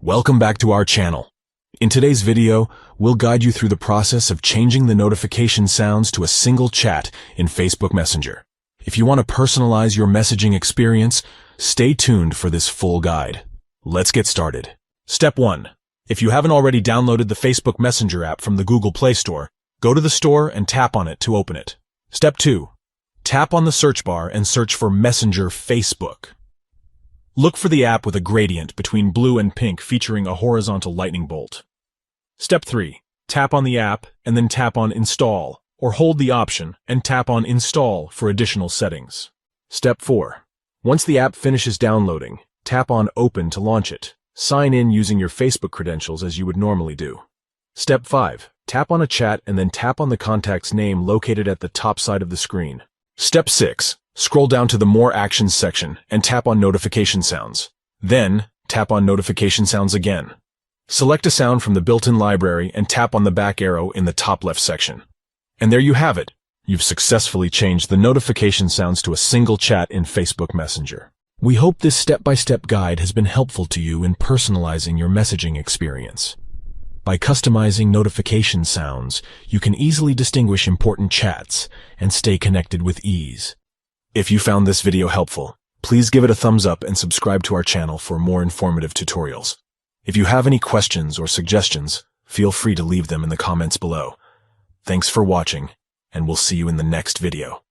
Welcome back to our channel. In today's video, we'll guide you through the process of changing the notification sounds to a single chat in Facebook Messenger. If you want to personalize your messaging experience, stay tuned for this full guide. Let's get started. Step 1. If you haven't already downloaded the Facebook Messenger app from the Google Play Store, go to the store and tap on it to open it. Step 2. Tap on the search bar and search for Messenger Facebook. Look for the app with a gradient between blue and pink featuring a horizontal lightning bolt. Step 3. Tap on the app and then tap on Install, or hold the option and tap on Install for additional settings. Step 4. Once the app finishes downloading, tap on Open to launch it. Sign in using your Facebook credentials as you would normally do. Step 5. Tap on a chat and then tap on the contact's name located at the top side of the screen. Step 6. Scroll down to the More Actions section and tap on Notification Sounds. Then, tap on Notification Sounds again. Select a sound from the built-in library and tap on the back arrow in the top left section. And there you have it. You've successfully changed the notification sounds to a single chat in Facebook Messenger. We hope this step-by-step guide has been helpful to you in personalizing your messaging experience. By customizing notification sounds, you can easily distinguish important chats and stay connected with ease. If you found this video helpful, please give it a thumbs up and subscribe to our channel for more informative tutorials. If you have any questions or suggestions, feel free to leave them in the comments below. Thanks for watching, and we'll see you in the next video.